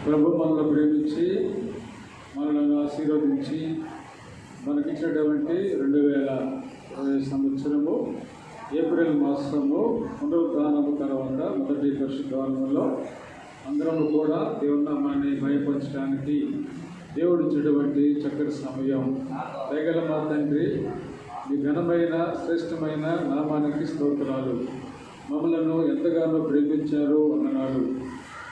ప్రభు మనల్ని ప్రేమించి మనల్ని ఆశీర్వదించి మనకిచ్చినటువంటి 2020 సంవత్సరము ఏప్రిల్ మాసము పునరుద్ధానము తర్వాత మొదటి పరిశుద్ధవారంలో అందరము కూడా దేవుని నామాన్ని భయపరచడానికి దేవుడు ఇచ్చినటువంటి చక్కటి సమయం. దయగల మా తండ్రి, మీ ఘనమైన శ్రేష్టమైన నామానికి స్తోత్రాలు. మమ్మలను ఎంతగానో ప్రేమించారు అన్నాడు.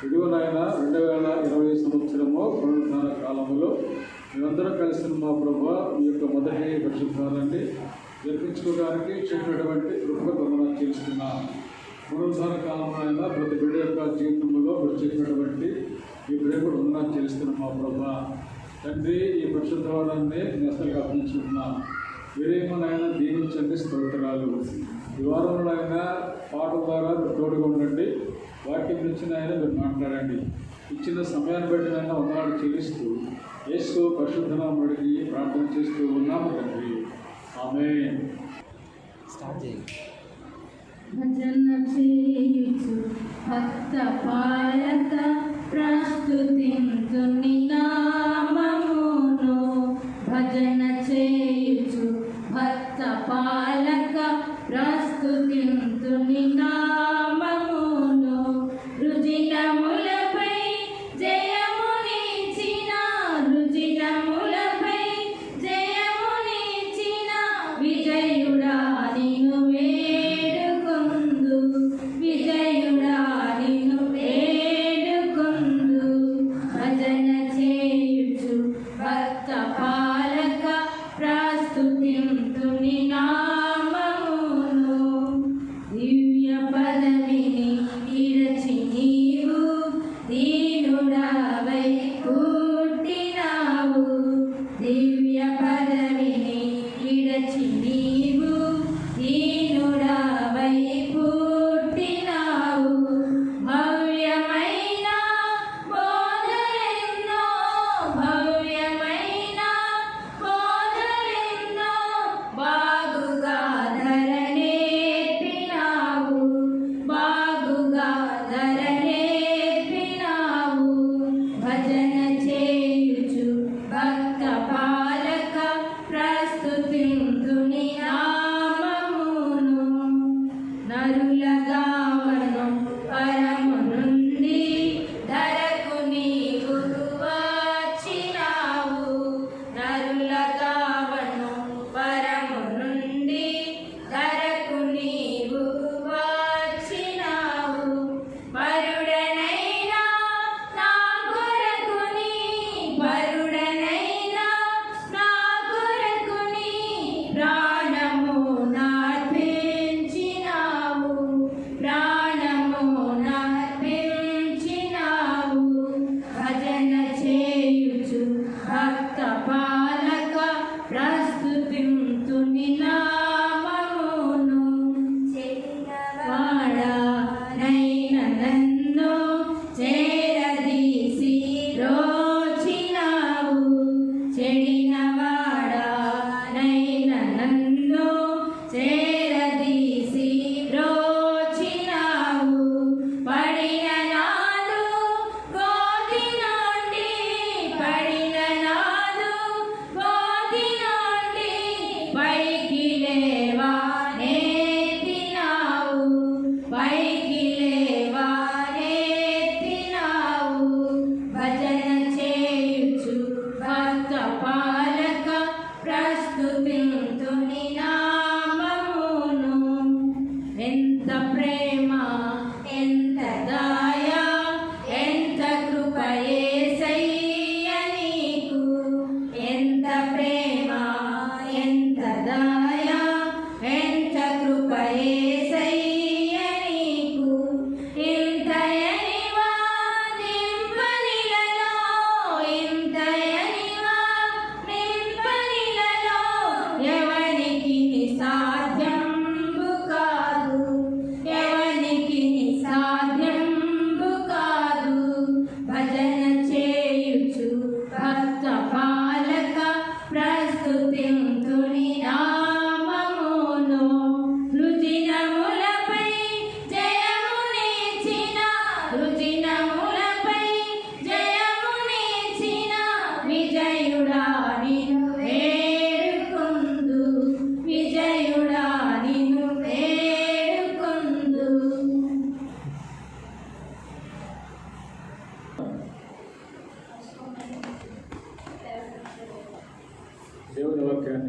ఇదిగో నాయన 2020 సంవత్సరము పునరుద్ధాన కాలంలో మేమందరం కలిసిన మా ప్రభు మీ యొక్క మొదటి పరిశుద్ధాన్ని జరిపించుకోవడానికి చేసినటువంటి కృపకు మనం చేస్తున్నాం. పునరుద్ధాన కాలంలో అయినా ప్రతి బిడ్డ యొక్క జీవితంలో చేసినటువంటి ఈ ప్రేమను ఉందని చేస్తున్నాం మా ప్రభు. తండ్రి, ఈ పరిశుద్ధవారాన్ని నేస్తలుగా అర్పించుకుంటున్నాం. మీరేమోనైనా దీవించండి, స్తోత్రాలు. ఈ వారంలో అయినా పాట ద్వారా మీరు తోడుగా ఉండండి. వాక్యం నుంచి ఆయన మీరు మాట్లాడండి. ఇచ్చిన సమయాన్ని బట్టి అయినా ఉన్నాడు చెల్లిస్తూ యేసు పరిశుద్ధనామమున అడిగి ప్రార్థన చేస్తూ ఉన్నాము తండ్రి, ఆమేన్. భజన చేయుచు భక్త పాలక ప్రస్తుతించు నీ నామమును. భజన చేయుచు భక్త పాలక ప్రస్తుతించు నీ నామమును. రుజినములపై జయమునిచ్చిన, రుజినములపై జయమునిచ్చిన విజయుడా నిన్ను వేడుకొందు, విజయుడా నిన్ను వేడుకొందు. భజన చేయుచు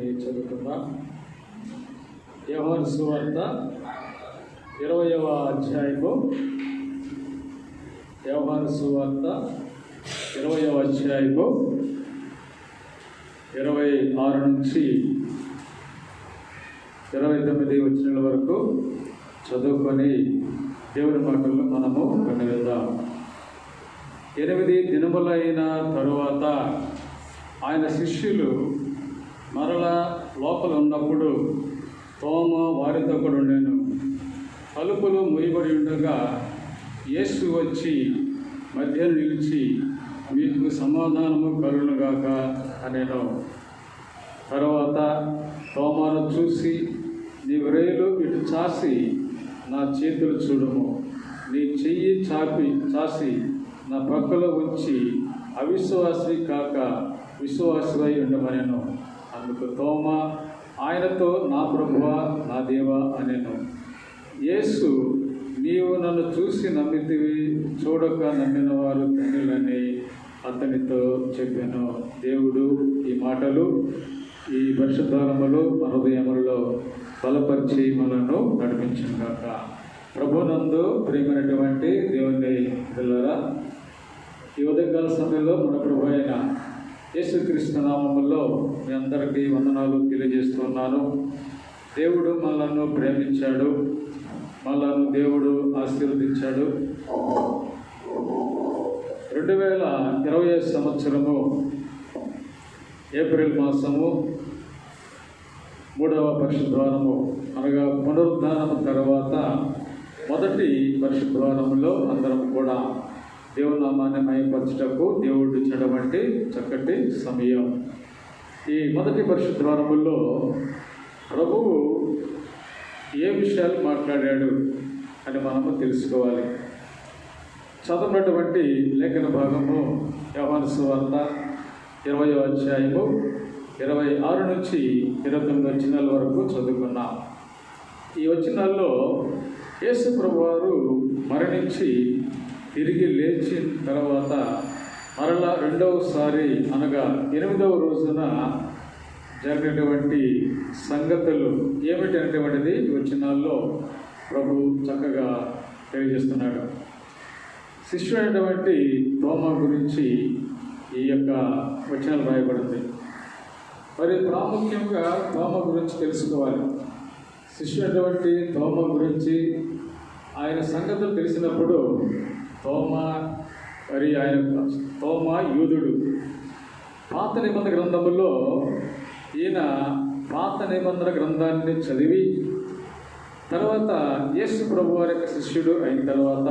వాక్యాన్ని చదువుకుందాం. యోహాను సువార్త 20వ అధ్యాయము, యోహాను సువార్త 20వ అధ్యాయము 26 నుంచి 29 వచనాల వరకు చదువుకొని దేవుని మాటలను మనము విందాం. 8 దినములైన తరువాత ఆయన శిష్యులు మరలా లోపల ఉన్నప్పుడు తోమ వారితో కూడా ఉండెను. తలుపులు మూయబడి ఉండగా యేసు వచ్చి మధ్యలో నిలిచి, మీకు సమాధానము కలుగునుగాక అనెను. తరువాత తోమాను చూసి, నీ వ్రేలు ఇటు చాసి నా చేతులు చూడుము, నీ చెయ్యి చాసి నా పక్కలో ఉంచి అవిశ్వాసి కాక విశ్వాసివై ఉండమనెను. అందుకు తోమ ఆయనతో, నా ప్రభువా, నా దేవా అనెను. యేసు, నీవు నన్ను చూసి నమ్మితివి, చూడక నమ్మిన వారు ధన్యులని అతనితో చెప్పాను. దేవుడు ఈ మాటలు ఈ పరిశుద్ధాలములు మన హృదయములలో బలపరిచి మనను నడిపించుగాక. ప్రభునందు ప్రియమైనటువంటి దేవుని పిల్లరా, ఈ ఉదయకాల సమయంలో మన ప్రభు అయిన యేసుక్రీస్తు నామములో మీ అందరికీ వందనాలు తెలియజేస్తున్నాను. దేవుడు మనలను ప్రేమించాడు, మనలను దేవుడు ఆశీర్వదించాడు. 2020 సంవత్సరము ఏప్రిల్ మాసము 3వ పరిశుద్ధవారము, అనగా పునరుద్ధానము తర్వాత మొదటి పరిశుద్ధవారములో అందరం కూడా దేవుని నామాన్ని మహిమపరచుటకు దేవుడు ఇచ్చినటువంటి చక్కటి సమయం. ఈ మొదటి పరిశుద్ధవారములో ప్రభువు ఏ విషయాలు మాట్లాడాడు అని మనము తెలుసుకోవాలి. చదవనటువంటి లేఖన భాగము యోహాను సువార్త 20వ అధ్యాయము 26 నుంచి 29 వచనాల వరకు చదువుకున్నాం. ఈ వచనాల్లో యేసు ప్రభువారు మరణించి తిరిగి లేచిన తర్వాత మరలా రెండవసారి, అనగా 8వ రోజున జరిగినటువంటి సంగతులు ఏమిటనేటువంటిది ఈ వచనాల్లో ప్రభు చక్కగా తెలియజేస్తున్నాడు. శిష్యుడైనటువంటి తోమ గురించి ఈ యొక్క వచనాలు రాయబడింది. మరి ప్రాముఖ్యంగా తోమ గురించి తెలుసుకోవాలి. శిష్యుడైనటువంటి తోమ గురించి ఆయన సంగతులు తెలిసినప్పుడు తోమ యూదుడు. పాత నిబంధన గ్రంథములో ఈయన పాత నిబంధన గ్రంథాన్ని చదివి తర్వాత యేసు ప్రభు వారి యొక్క శిష్యుడు అయిన తర్వాత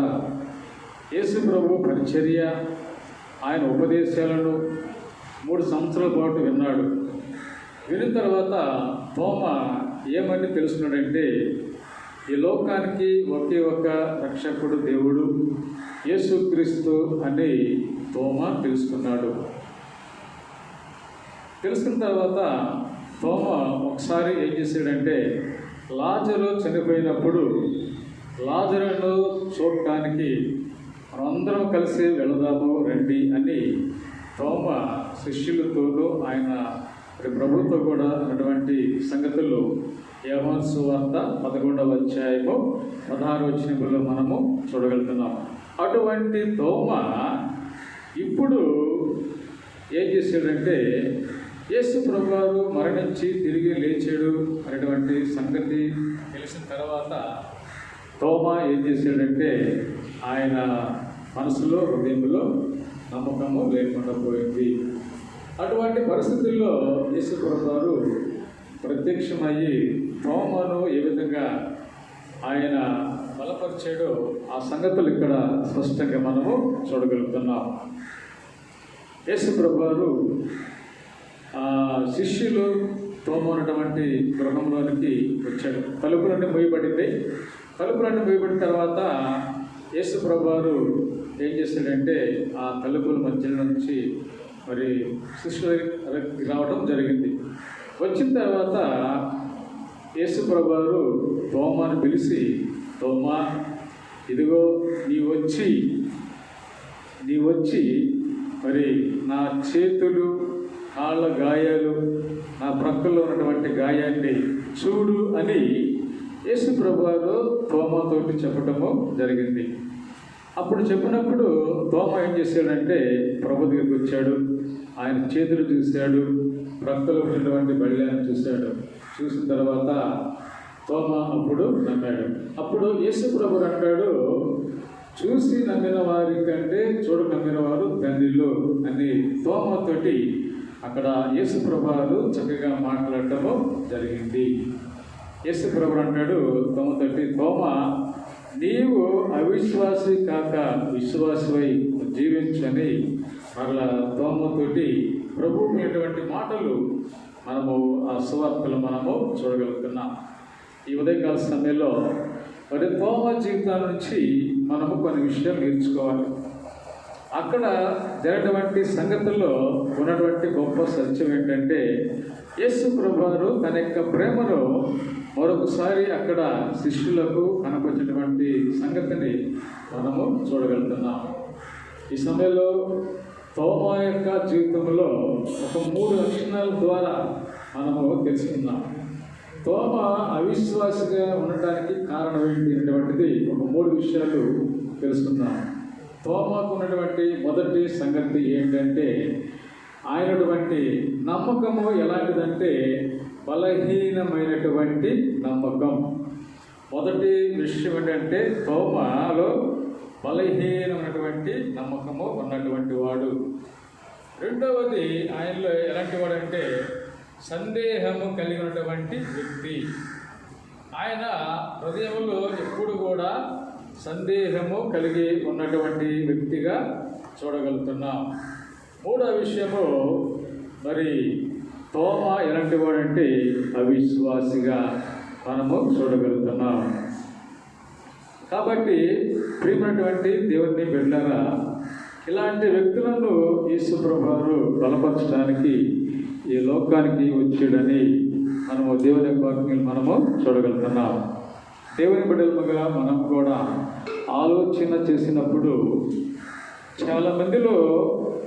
యేసు ప్రభు పరిచర్య, ఆయన ఉపదేశాలను 3 సంవత్సరాల పాటు విన్నాడు. విన్న తర్వాత తోమ ఏమని తెలుసుకున్నాడంటే, ఈ లోకానికి ఒకే ఒక రక్షకుడు దేవుడు యేసుక్రీస్తు అని తోమ తెలుసుకున్నాడు. తెలుసుకున్న తర్వాత తోమ ఒకసారి ఏం చేశాడంటే, లాజరు చనిపోయినప్పుడు లాజరును చూడటానికి మనందరం కలిసి వెళదాము రండి అని తోమ శిష్యులతోనూ ఆయన ప్రభుత్వ కూడా అన్నటువంటి సంగతులు యోహాను సువార్త 11వ అధ్యాయము 16 వచనంలో మనము చూడగలుగుతున్నాం. అటువంటి తోమ ఇప్పుడు ఏం చేశాడంటే, యేసు ప్రభువారు మరణించి తిరిగి లేచాడు అనేటువంటి సంగతి తెలిసిన తర్వాత తోమ ఏం చేశాడంటే, ఆయన మనసులో హృదయంలో నమ్మకము లేకుండా పోయింది. అటువంటి పరిస్థితుల్లో యేసు ప్రభువారు ప్రత్యక్షమయ్యి తోమను ఏ విధంగా ఆయన బలపరిచాడో ఆ సంగతులు ఇక్కడ స్పష్టంగా మనము చూడగలుగుతున్నాం. యేసు ప్రభువారు శిష్యులు తోమ ఉన్నటువంటి గృహంలోనికి వచ్చాడు. తలుపులన్నీ మూయబడింది. తలుపులన్నీ మూయబడిన తర్వాత యేసు ప్రభువారు ఏం చేశాడంటే, ఆ తలుపుల మధ్య నుంచి మరి శిష్యులు రావడం జరిగింది. వచ్చిన తర్వాత యేసు ప్రభువారు తోమాను పిలిచి, తోమా, ఇదిగో నీ వచ్చి మరి నా చేతులు, కాళ్ళ గాయాలు నా ప్రక్కలో ఉన్నటువంటి గాయాన్ని చూడు అని యేసు ప్రభువారు తోమాతోటి చెప్పటము జరిగింది. అప్పుడు చెప్పినప్పుడు తోమ ఏం చేశాడంటే ప్రభు దగ్గరికి వచ్చాడు, ఆయన చేతులు చూశాడు, ప్రక్కలో ఉన్నటువంటి బళ్ళాన్ని చూశాడు. చూసిన తర్వాత తోమ అప్పుడు నమ్మాడు. అప్పుడు యేసు ప్రభు అంటాడు, చూసి నమ్మిన వారి కంటే చూడ నమ్మిన వారు ధన్యులు అని తోమతోటి అక్కడ యేసు ప్రభువారు చక్కగా మాట్లాడటము జరిగింది. యేసు ప్రభు అంటాడు తోమతోటి, తోమ, నీవు అవిశ్వాసి కాక విశ్వాసమై జీవించని మరలా తోమతోటి ప్రభు అనేటువంటి మాటలు మనము ఆ సువార్తలు మనము చూడగలుగుతున్నాం. ఈ ఉదయకాల సమయంలో మరి తోమ జీవితాల నుంచి మనము కొన్ని విషయాలు నేర్చుకోవాలి. అక్కడ జరిగినటువంటి సంగతుల్లో ఉన్నటువంటి గొప్ప సత్యం ఏంటంటే యేసు ప్రభువారు తన యొక్క ప్రేమను మరొకసారి అక్కడ శిష్యులకు కనపరిచినటువంటి సంగతిని మనము చూడగలుగుతున్నాం. ఈ సమయంలో తోమ యొక్క జీవితంలో ఒక 3 లక్షణాల ద్వారా మనము తెలుసుకుందాం. తోమ అవిశ్వాసిగా ఉండటానికి కారణం ఏంటిటువంటిది ఒక 3 విషయాలు తెలుసుకుందాం. తోమకు ఉన్నటువంటి మొదటి సంగతి ఏంటంటే ఆయనటువంటి నమ్మకము ఎలాంటిదంటే బలహీనమైనటువంటి నమ్మకం. మొదటి విషయం ఏంటంటే తోమలో బలహీనమైనటువంటి నమ్మకము ఉన్నటువంటి వాడు. రెండవది ఆయనలో ఎలాంటి వాడంటే సందేహము కలిగినటువంటి వ్యక్తి. ఆయన హృదయంలో ఎప్పుడు కూడా సందేహము కలిగి ఉన్నటువంటి వ్యక్తిగా చూడగలుగుతున్నాం. మూడవ విషయము మరి తోమ ఎలాంటి వాడంటే అవిశ్వాసిగా మనము చూడగలుగుతున్నాం. కాబట్టి ప్రియమైనటువంటి దేవుని బిడ్డలారా, ఇలాంటి వ్యక్తులను యేసు ప్రభువారు బలపరచడానికి ఈ లోకానికి వచ్చాడని మనము దేవుని వాక్యం మనము చూడగలుగుతున్నాం. దేవుని బిడ్డలుగా మనం కూడా ఆలోచన చేసినప్పుడు చాలా మందిలో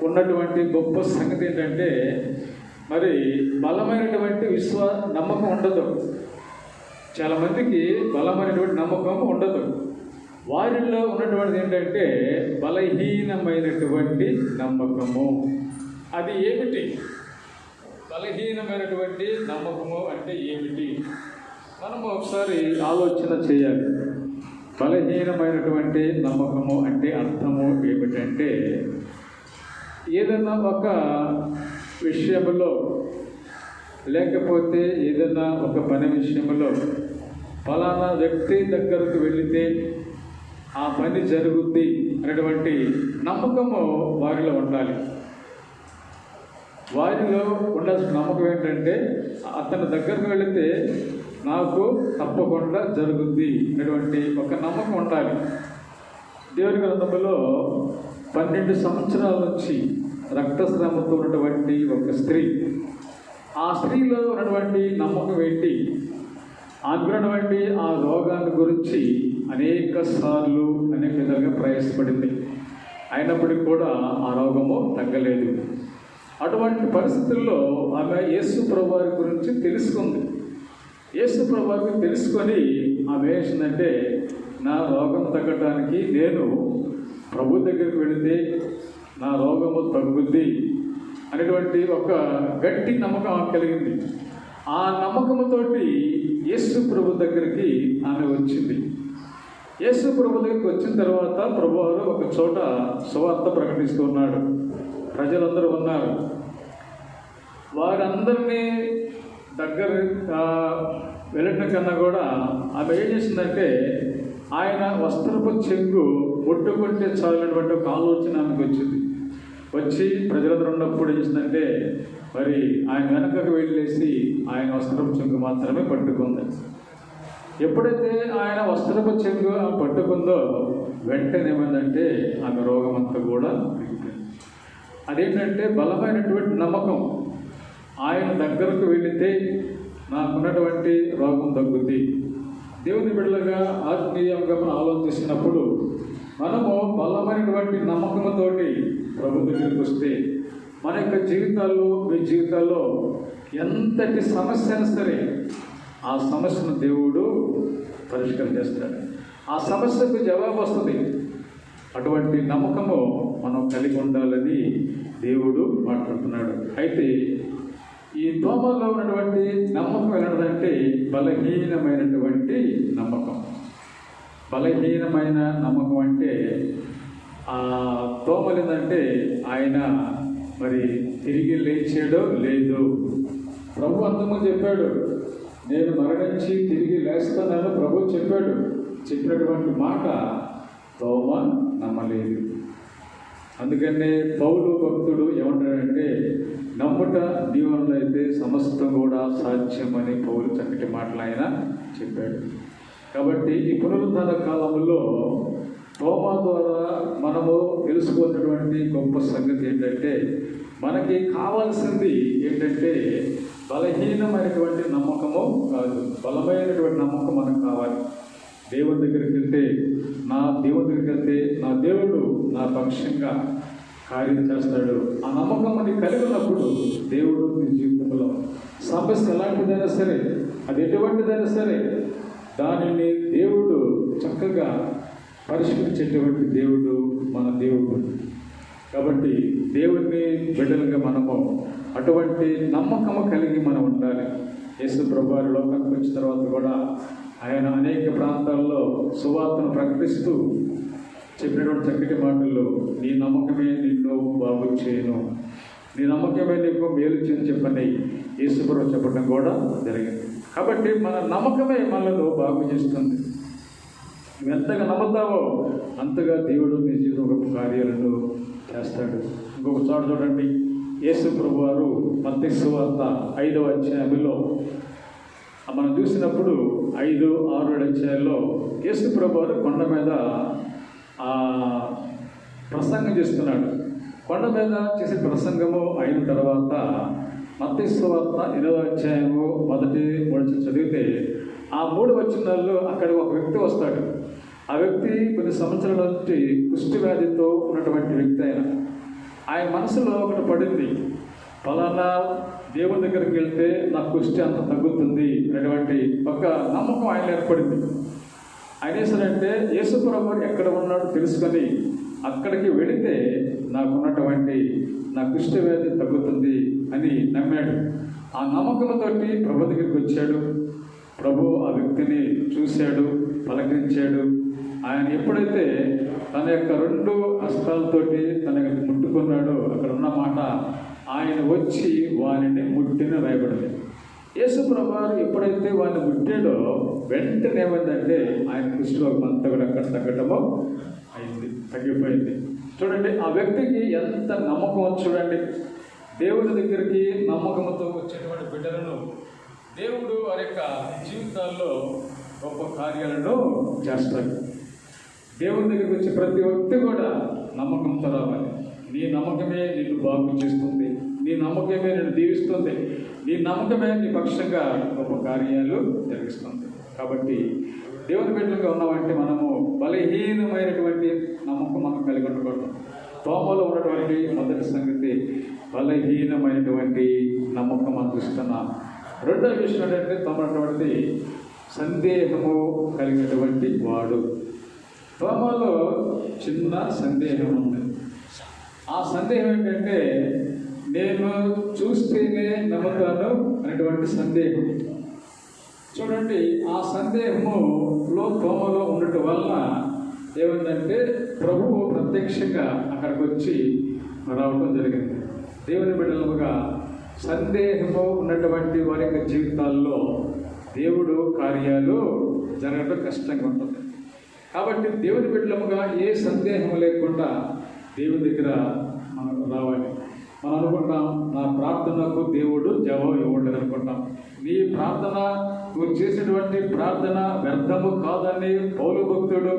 ఉన్నటువంటి గొప్ప సంగతి ఏంటంటే మరి బలమైనటువంటి నమ్మకం ఉండదు. చాలామందికి బలమైనటువంటి నమ్మకం ఉండదు. వారిలో ఉన్నటువంటిది ఏంటంటే బలహీనమైనటువంటి నమ్మకము. అది ఏమిటి? బలహీనమైనటువంటి నమ్మకము అంటే ఏమిటి? మనము ఒకసారి ఆలోచన చేయాలి. బలహీనమైనటువంటి నమ్మకము అంటే అర్థము ఏమిటంటే ఏదైనా ఒక విషయంలో లేకపోతే ఏదైనా ఒక పని విషయంలో ఫలానా వ్యక్తి దగ్గరకు వెళితే ఆ పని జరుగుద్ది అనేటువంటి నమ్మకము వారిలో ఉండాలి. వారిలో ఉండాల్సిన నమ్మకం ఏంటంటే అతని దగ్గరకు వెళితే నాకు తప్పకుండా జరుగుద్ది అనేటువంటి ఒక నమ్మకం ఉండాలి. దేవుని గ్రంథంలో 12 సంవత్సరాల నుంచి రక్తస్రావంతో ఉన్నటువంటి ఒక స్త్రీ, ఆ స్త్రీలో ఉన్నటువంటి నమ్మకం ఏంటి? ఆగ్రహటువంటి ఆ రోగాన్ని గురించి అనేక సార్లు అనేక విధాలుగా ప్రయాసపడింది. అయినప్పటికీ కూడా ఆ రోగము తగ్గలేదు. అటువంటి పరిస్థితుల్లో ఆమె యేసు ప్రభువారి గురించి తెలుసుకుంది. యేసు ప్రభువారిని తెలుసుకొని ఆమె ఏంటంటే నా రోగం తగ్గడానికి నేను ప్రభు దగ్గరికి వెళితే నా రోగము తగ్గుద్ది అనేటువంటి ఒక గట్టి నమ్మకం ఆమె కలిగింది. ఆ నమ్మకంతోటి యేసు ప్రభు దగ్గరికి ఆమె వచ్చింది. యేసు ప్రభు దగ్గరికి వచ్చిన తర్వాత ప్రభువారు ఒక చోట సువార్త ప్రకటిస్తూ ఉన్నాడు. ప్రజలందరూ ఉన్నారు. వారందరినీ దగ్గర వెళ్ళటం కన్నా కూడా ఆమె ఏం చేసిందంటే ఆయన వస్త్రపు చెంగు ముట్టుకుంటే చాలినటువంటి ఒక ఆలోచన ఆమెకు వచ్చింది. వచ్చి ప్రజలందరూ ఉన్నప్పుడు ఏం చేసిందంటే మరి ఆయన వెనకకు వెళ్ళేసి ఆయన వస్త్రపు చెంగు మాత్రమే పట్టుకుంది. ఎప్పుడైతే ఆయన వస్త్రపు చెంగు ఆమె పట్టుకుందో వెంటనే ఏమైందంటే ఆమె రోగం అంతా కూడా తగ్గిపోయింది. అదేంటంటే బలమైనటువంటి నమ్మకం. ఆయన దగ్గరకు వెళితే నాకున్నటువంటి రోగం తగ్గుద్ది. దేవుని బిడ్డలుగా ఆత్మీయంగా మనం ఆలోచిస్తున్నప్పుడు మనము బలమైనటువంటి నమ్మకంతోటి ప్రభు దగ్గరికి వస్తే మన యొక్క జీవితాల్లో, మీ జీవితాల్లో ఎంతటి సమస్య అయినా సరే ఆ సమస్యను దేవుడు పరిష్కారం చేస్తాడు. ఆ సమస్యకు జవాబు వస్తుంది. అటువంటి నమ్మకము మనం కలిగి ఉండాలని దేవుడు మాట్లాడుతున్నాడు. అయితే ఈ తోమలో ఉన్నటువంటి నమ్మకం ఎలాంటిదంటే బలహీనమైనటువంటి నమ్మకం. బలహీనమైన నమ్మకం అంటే ఆ తోమలు ఏంటంటే ఆయన మరి తిరిగి లేచాడో లేదో. ప్రభు అంతకుముందు చెప్పాడు, నేను మరణించి తిరిగి లేస్తున్నాను ప్రభు చెప్పాడు. చెప్పినటువంటి మాట తోమ నమ్మలేదు. అందుకనే పౌలు భక్తుడు ఏమంటాడంటే, నమ్ముట దీవెనలు అయితే సమస్తం కూడా సాధ్యమని పౌలు చక్కటి మాటలు ఆయన చెప్పాడు. కాబట్టి ఈ పునరుద్ధరణ కాలంలో తోమ ద్వారా మనము తెలుసుకున్నటువంటి గొప్ప సంగతి ఏంటంటే, మనకి కావాల్సింది ఏంటంటే బలహీనమైనటువంటి నమ్మకము కాదు, బలమైనటువంటి నమ్మకం మనకు కావాలి. దేవుడి దగ్గరికి వెళ్తే నా దేవుడు నా పక్షంగా కార్యం చేస్తాడు. ఆ నమ్మకం మనకి కలిగి ఉన్నప్పుడు దేవుడు నీ జీవితంలో సమస్య ఎలాంటిదైనా సరే, అది ఎటువంటిదైనా సరే, దానిని దేవుడు చక్కగా పరిష్కరించేటువంటి దేవుడు మన దేవుడు. కాబట్టి దేవుడిని బిడ్డలుగా మనము అటువంటి నమ్మకము కలిగి మనం ఉండాలి. యేసు ప్రభువారు లోకానికి వచ్చిన తర్వాత కూడా ఆయన అనేక ప్రాంతాల్లో సువార్తను ప్రకటిస్తూ చెప్పినటువంటి చక్కటి మాటల్లో, నీ నమ్మకమే నిన్ను బాగు చేయను, నీ నమ్మకమే నీకు మేలు చేయని చెప్పని యేసు ప్రభు చెప్పడం కూడా జరిగింది. కాబట్టి మన నమ్మకమే మనలో బాగు చేస్తుంది. నువ్వు ఎంతగా నమ్ముతావో అంతగా దేవుడు నీ జీవితం గొప్ప కార్యాలను చేస్తాడు. ఇంకొక చోట చూడండి, యేసు ప్రభువారు మత్తయి సువార్త 5వ అధ్యాయంలో మనం చూసినప్పుడు 5, 6 అధ్యాయాల్లో యేసు ప్రభువారు కొండ మీద ప్రసంగం చేస్తున్నాడు. కొండ మీద చేసే ప్రసంగము అయిన తర్వాత మత్తయి సువార్త 8వ అధ్యాయము 1-3 చదివితే ఆ 3 వచనాల్లో అక్కడ ఒక వ్యక్తి వస్తాడు. ఆ వ్యక్తి కొన్ని సంవత్సరాల నుంచి కుష్టి వ్యాధితో ఉన్నటువంటి వ్యక్తి. ఆయన మనసులో ఒకటి పడింది, ఫలానా దేవుని దగ్గరికి వెళ్తే నా కుష్టి అంత తగ్గుతుంది అనేటువంటి ఒక నమ్మకం ఆయన ఏర్పడింది. ఆయన ఏసారంటే యేసు ప్రభువు ఎక్కడ ఉన్నాడో తెలుసుకొని అక్కడికి వెళితే నాకున్నటువంటి నా కుష్టి వ్యాధి తగ్గుతుంది అని నమ్మాడు. ఆ నమ్మకంతో ప్రభు దగ్గరికి వచ్చాడు. ప్రభు ఆ వ్యక్తిని చూశాడు, పలకరించాడు. ఆయన ఎప్పుడైతే తన యొక్క 2 హస్తాలతోటి తన ముట్టుకున్నాడో అక్కడ ఉన్న మాట, ఆయన వచ్చి వారిని ముట్టిన రాయబడింది. యేసు ప్రభువారు ఎప్పుడైతే వారిని ముట్టాడో వెంటనే ఏమైందంటే ఆయన దృష్టిలో అంతా కూడా అక్కడ తగ్గటమో అయింది, తగ్గిపోయింది. చూడండి, ఆ వ్యక్తికి ఎంత నమ్మకం. చూడండి, దేవుడి దగ్గరికి నమ్మకంతో వచ్చేటువంటి బిడ్డలను దేవుడు వారి యొక్క జీవితాల్లో గొప్ప కార్యాలను చేస్తాడు. దేవుడి దగ్గరికి వచ్చే ప్రతి వ్యక్తి కూడా నమ్మకంతో రావాలి. నీ నమ్మకమే నిన్ను బాగు చేస్తుంది, నీ నమ్మకమే నిన్ను దీవిస్తుంది, నీ నమ్మకమే నీ పక్షంగా గొప్ప కార్యాలు జరిగిస్తుంది. కాబట్టి దేవుని బిడ్డలుగా ఉన్నామంటే మనము బలహీనమైనటువంటి నమ్మకం మనం కలిగి ఉండకూడదు. తోమలో ఉన్నటువంటి మొదటి సంగతి బలహీనమైనటువంటి నమ్మకం మనం చూస్తున్నాం. రెండవ విషయం ఏంటంటే తోమటువంటి సందేహము కలిగినటువంటి వాడు. తోమలో చిన్న సందేహం ఉంది. ఆ సందేహం ఏంటంటే నేను చూస్తేనే నమ్ముతాను అనేటువంటి సందేహం. చూడండి, ఆ సందేహములో తోమలో ఉండటం వల్ల ఏమైందంటే ప్రభువు ప్రత్యక్షంగా అక్కడికి వచ్చి రావడం జరిగింది. దేవుని బిడ్డలుగా సందేహము ఉన్నటువంటి వారి యొక్క జీవితాల్లో దేవుడు కార్యాలు జరగడం కష్టంగా ఉంటుంది. కాబట్టి దేవుని బిడ్డలుగా ఏ సందేహం లేకుండా దేవుని దగ్గర మనం రావాలి. మనం అనుకుంటాం, నా ప్రార్థనకు దేవుడు జవాబు ఇవ్వడం అనుకుంటాం. నీ ప్రార్థన, నువ్వు చేసినటువంటి ప్రార్థన వ్యర్థము కాదని పౌలు భక్తుడు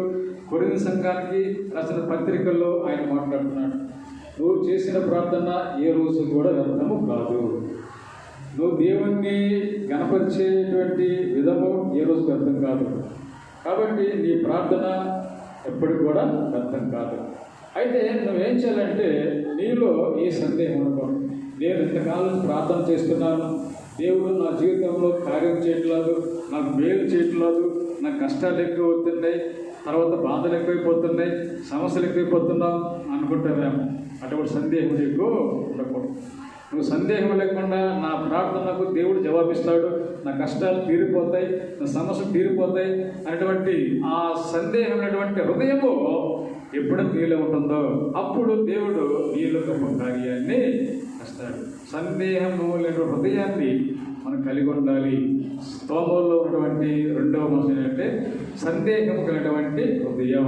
కొరింథీ సంఘానికి రాసిన పత్రికల్లో ఆయన మాట్లాడుతున్నాడు. నువ్వు చేసిన ప్రార్థన ఏ రోజు కూడా వ్యర్థము కాదు. నువ్వు దేవుణ్ణి గణపరిచేటువంటి విధము ఏ రోజు వ్యర్థం కాదు. కాబట్టి నీ ప్రార్థన ఎప్పటికి కూడా వ్యర్థం కాదు. అయితే నువ్వేం చేయాలంటే నీలో ఈ సందేహం అనుకో, నేను ఇంతకాలం ప్రార్థన చేస్తున్నాను, దేవుడు నా జీవితంలో కార్యం చేయట్లేదు, నాకు మేలు చేయట్లేదు, నాకు కష్టాలు ఎక్కువ అవుతున్నాయి, తర్వాత బాధలు ఎక్కువైపోతున్నాయి, సమస్యలు ఎక్కువైపోతున్నావు అనుకుంటావేమో. అటువంటి సందేహం నీకు ఉండకూడదు. నువ్వు సందేహం లేకుండా నా ప్రార్థనకు దేవుడు జవాబిస్తాడు, నా కష్టాలు తీరిపోతాయి, నా సమస్యలు తీరిపోతాయి అనేటువంటి ఆ సందేహం అనేటువంటి హృదయము ఎప్పుడైతే నీలో ఉంటుందో అప్పుడు దేవుడు నీలో గొప్ప కార్యాన్ని చేస్తాడు. సందేహము లేని హృదయాన్ని మనం కలిగి ఉండాలి. స్తోమంలో ఉన్నటువంటి రెండవ అంశం ఏంటంటే సందేహం కలిగినటువంటి హృదయం.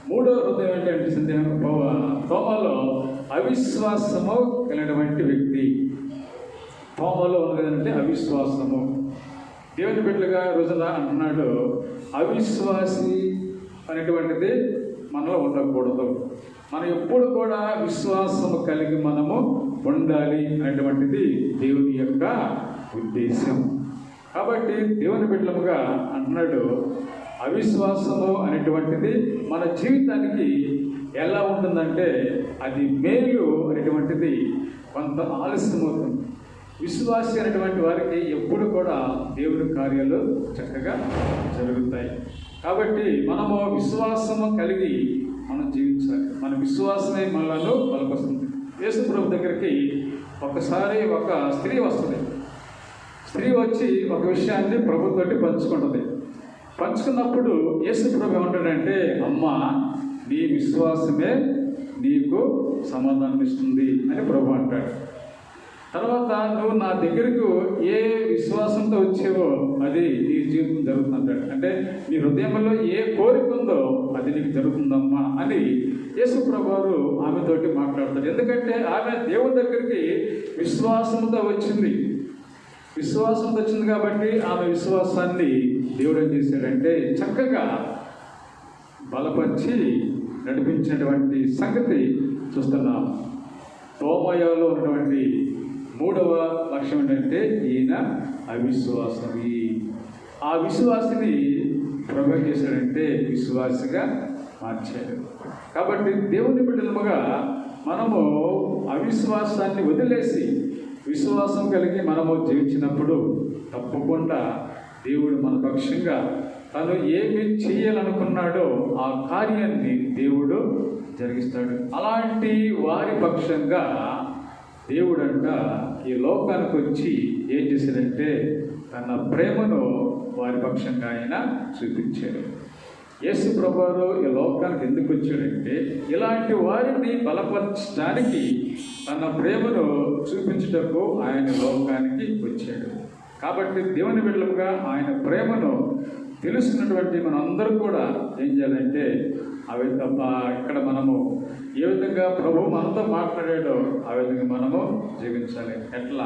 మూడవ హృదయం ఏంటంటే సందేహం తోమలో అవిశ్వాసము కలిగినటువంటి వ్యక్తి. తోమలో ఉన్నదంటే అవిశ్వాసము. దేవుని బిడ్డలుగా రోజున అంటున్నాడు, అవిశ్వాసి అనేటువంటిది మనలో ఉండకూడదు. మనం ఎప్పుడు కూడా విశ్వాసము కలిగి మనము ఉండాలి అనేటువంటిది దేవుని యొక్క ఉద్దేశం. కాబట్టి దేవుని బిడ్డలుగా అంటున్నాడు, అవిశ్వాసము అనేటువంటిది మన జీవితానికి ఎలా ఉంటుందంటే అది మేలు అనేటువంటిది కొంత ఆలస్యమవుతుంది. విశ్వాసి అనేటువంటి వారికి ఎప్పుడు కూడా దేవుని కార్యాలు చక్కగా జరుగుతాయి. కాబట్టి మనము విశ్వాసము కలిగి మనం జీవించాలి. మన విశ్వాసమే మనలో బలపరుస్తుంది. యేసు ప్రభు దగ్గరికి ఒకసారి ఒక స్త్రీ వస్తుంది. స్త్రీ వచ్చి ఒక విషయాన్ని ప్రభుతోటి పంచుకుంటుంది. పంచుకున్నప్పుడు యేసు ప్రభు ఏమంటాడంటే, అమ్మ నీ విశ్వాసమే నీకు సమాధానం ఇస్తుంది అని ప్రభు అంటాడు. తర్వాత నువ్వు నా దగ్గరకు ఏ విశ్వాసంతో వచ్చేవో అది నీ జీవితం జరుగుతుందంటాడు. అంటే నీ హృదయంలో ఏ కోరిక ఉందో అది నీకు జరుగుతుందమ్మా అని యేసు ప్రభువారు ఆమెతోటి మాట్లాడతాడు. ఎందుకంటే ఆమె దేవుని దగ్గరికి విశ్వాసంతో వచ్చింది. విశ్వాసంతో వచ్చింది కాబట్టి ఆమె విశ్వాసాన్ని దేవుడు ఏం చేశాడంటే చక్కగా బలపరిచి నడిపించినటువంటి సంగతి చూస్తున్నాం. తోమయలో ఉన్నటువంటి మూడవ లక్ష్యం ఏంటంటే ఈయన అవిశ్వాసమి. ఆ విశ్వాసిని ప్రభు చేశాడంటే విశ్వాసిగా మార్చాడు. కాబట్టి దేవుని బిడ్డలుగా మనము అవిశ్వాసాన్ని వదిలేసి విశ్వాసం కలిగి మనము జీవించినప్పుడు తప్పకుండా దేవుడు మన పక్షంగా తను ఏమి చేయాలనుకున్నాడో ఆ కార్యాన్ని దేవుడు జరిగిస్తాడు. అలాంటి వారి పక్షంగా దేవుడంట ఈ లోకానికి వచ్చి ఏం చేశాడంటే తన ప్రేమను వారి పక్షంగా ఆయన చూపించాడు. యేసు ప్రభువారు ఈ లోకానికి ఎందుకు వచ్చాడంటే ఇలాంటి వారిని బలపరచడానికి, తన ప్రేమను చూపించుటకు ఆయన లోకానికి వచ్చాడు. కాబట్టి దేవుని బిడ్డలుగా ఆయన ప్రేమను తెలుసుకున్నటువంటి మనందరూ కూడా ఏం చేయాలంటే అవి తప్ప ఇక్కడ మనము ఏ విధంగా ప్రభు మనతో మాట్లాడాడో ఆ విధంగా మనము జీవించాలి. ఎట్లా?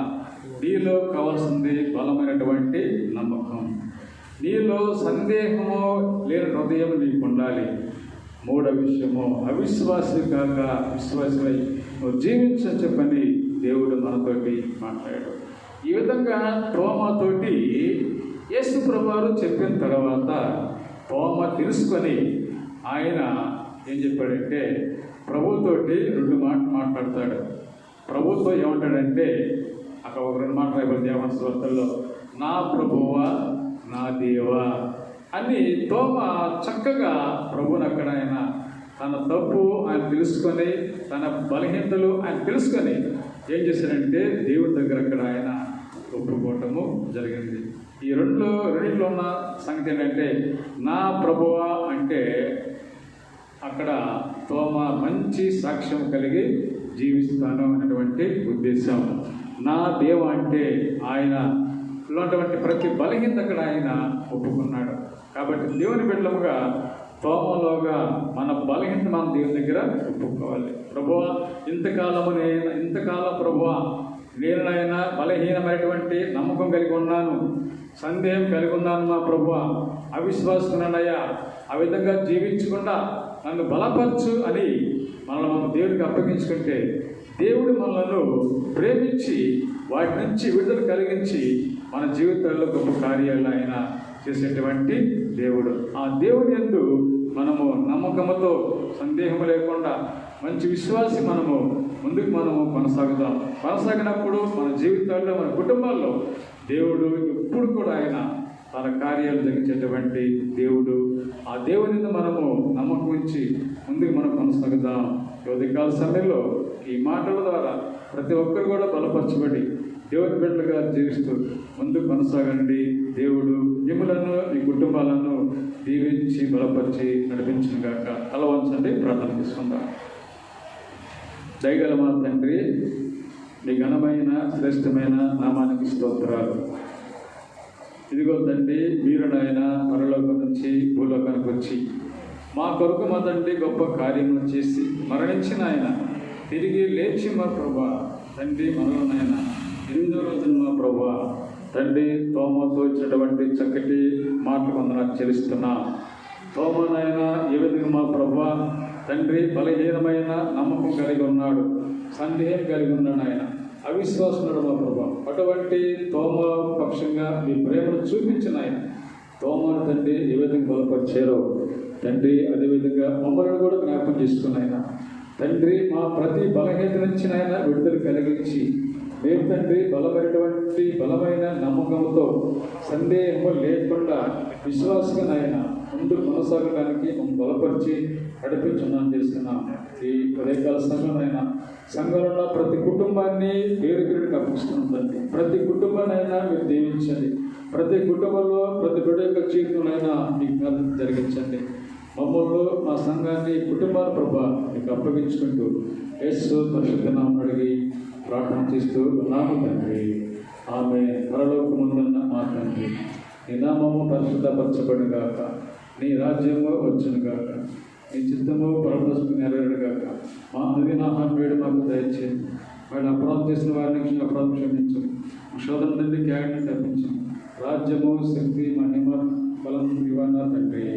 నీలో కావాల్సింది బలమైనటువంటి నమ్మకం. నీలో సందేహము లేని హృదయం నీకు ఉండాలి. మూడవ విషయము అవిశ్వాసి కాక విశ్వాసమై నువ్వు జీవించని చెప్పని దేవుడు మనతోటి మాట్లాడాడు. ఈ విధంగా తోమతోటి యేసు ప్రభువారు చెప్పిన తర్వాత తోమ తెలుసుకొని ఆయన ఏం చెప్పాడంటే ప్రభుతోటి రెండు మాటలు మాట్లాడతాడు. ప్రభుతో ఏమంటాడంటే అక్కడ ఒక రెండు మాటలు అయిపోయింది దేవాన స్వార్థల్లో, నా ప్రభువా నా దేవా అని తోమ చక్కగా ప్రభుని అక్కడ ఆయన తన తప్పు ఆయన తెలుసుకొని తన బలహీనతలు ఆయన తెలుసుకొని ఏం చేశాడంటే దేవుడి దగ్గర అక్కడ ఆయన ఒప్పుకోవటము జరిగింది. ఈ రెండింటిలో ఉన్న సంగతి ఏంటంటే నా ప్రభువా అంటే అక్కడ తోమ మంచి సాక్ష్యం కలిగి జీవిస్తాను అనేటువంటి ఉద్దేశం. నా దేవ అంటే ఆయన ఉన్నటువంటి ప్రతి బలహీనత అక్కడ ఆయన ఒప్పుకున్నాడు. కాబట్టి దేవుని బిడ్డలుగా తోమలోగా మన బలహీనత మనం దేవుని దగ్గర ఒప్పుకోవాలి. ప్రభువా ఇంతకాలం ప్రభువా నేనైనా బలహీనమైనటువంటి నమ్మకం కలిగి ఉన్నాను, సందేహం కలిగి ఉన్నాను మా ప్రభువా, అవిశ్వాసుకున్నానయ్యా, ఆ విధంగా జీవించకుండా నన్ను బలపరచు అని మనల్ని మనం దేవుడికి అప్పగించుకుంటే దేవుడు మనలను ప్రేమించి వాటి నుంచి విడుదల కలిగించి మన జీవితాల్లో గొప్ప కార్యాలు ఆయన చేసేటువంటి దేవుడు. ఆ దేవుని యందు మనము నమ్మకంతో సందేహం లేకుండా మంచి విశ్వాసి మనము ముందుకు కొనసాగినప్పుడు మన జీవితాల్లో మన కుటుంబాల్లో దేవుడు ఎప్పుడు కూడా ఆయన తన కార్యాలు జరిగించేటువంటి దేవుడు. ఆ దేవుని మనము నమ్మకం ఉంచి ముందుకు కొనసాగుదాం. ఉదయకాల సమయంలో ఈ మాటల ద్వారా ప్రతి ఒక్కరు కూడా బలపరచబడి దేవుని బిడ్డలుగా జీవిస్తూ ముందుకు కొనసాగండి. దేవుడు మిమ్మలను మీ కుటుంబాలను దీవించి బలపరిచి నడిపించిన గాక. తలవంచండి, ప్రార్థన చేసుకుందాం. దయగల మా తండ్రి, మీ ఘనమైన శ్రేష్టమైన నామానికి స్తోత్రాలు. ఇదిగో తండ్రి, మీరు నాయన పరలోకం నుంచి భూలోకానికి వచ్చి మా కొరకు మా తండ్రి గొప్ప కార్యములు చేసి మరణించిన ఆయన తిరిగి లేచి మా ప్రభా తండ్రి మనలో నాయన 8వ రోజున మా ప్రభా తండ్రి తోమతో ఇచ్చినటువంటి చక్కటి మాటలు వందనాలు చెల్లిస్తున్నా. తోమ నాయన ఏ విధంగా మా ప్రభా తండ్రి బలహీనమైన నమ్మకం కలిగి ఉన్నాడు, సందేహం కలిగి ఉన్నాడు, ఆయన అవిశ్వాసముడు మా ప్రభా. అటువంటి తోమ పక్షంగా మీ ప్రేమను చూపించిన ఆయన తోమను తండ్రి ఏ విధంగా బలపరిచారో తండ్రి అదేవిధంగా మమ్మల్ని కూడా జ్ఞాపకం చేసుకున్న ఆయన తండ్రి మా ప్రతి బలహీనత నుంచి ఆయన విడుదల కలిగించి మేము తండ్రి బలమైన నమ్మకంతో సందేహం లేకుండా విశ్వాసంగా నాయన ముందు కొనసాగడానికి మేము బలపరిచి నడిపించున్నాను చేస్తున్నాం. ఈ ఉదయకాల సంఘంలో సంఘంలో ప్రతి కుటుంబాన్ని పేరుకి అప్పగిస్తున్నాం తండ్రి. ప్రతి కుటుంబాన్నైనా మీరు దీవించండి. ప్రతి కుటుంబంలో ప్రతి బిడ్డ యొక్క జీవితంలో మీకు జరిగించండి. మమ్మల్ని మా సంఘాన్ని కుటుంబాల ప్రభా మీకు అప్పగించుకుంటూ యేసు పరిశుద్ధ నామమున అడిగి ప్రార్థన చేస్తూ నామ తండ్రి, ఆమె. పరలోకమందున్న మా తండ్రి, నీ నామము పరిశుద్ధపరచబడును గాక, నీ రాజ్యము వచ్చును గాక, నీ చిత్తము పరమదశకు నెరవేరును గాక. మా అనుదినాహారం వేడు మాకు దయచేయండి. వాడు అపరాధం చేసిన వారిని అపరాధం క్షమించు. శోధన తండ్రి జ్ఞానాన్ని తప్పించు. రాజ్యము శక్తి మహిమ బలం ఇవన్న తండ్రి,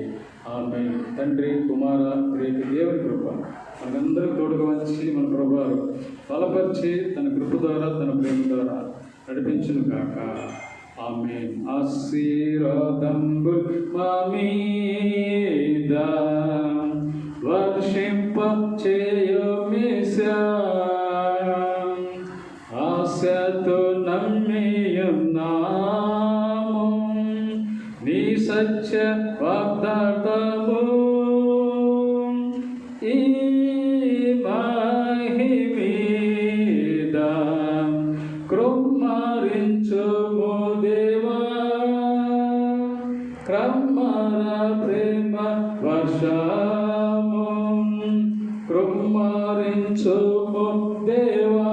ఆమె. తండ్రి కుమార రేపు దేవుని కృప మనందరూ తోడుగా వచ్చి మన ప్రభువారు బలపరిచి తన కృప ద్వారా తన ప్రేమ ద్వారా నడిపించును కాక. ఆమె. ఆశీర్వాదంబు మా మీద వర్షింప చేయమేశా, ఆశతో నమ్మియున్నాము నీ సత్య వాగ్దానము. ఈ మహిమీద కృమ్మరించుము దేవా, క్రమ్మర ప్రేమ వర్షము కృమ్మరించుము దేవా.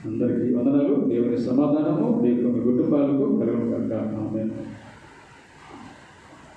అందరికీ వందనాలు. దేవుని సమాధానము మీకు మీ కుటుంబాలకు కలుగును గాక. ఆమేన్.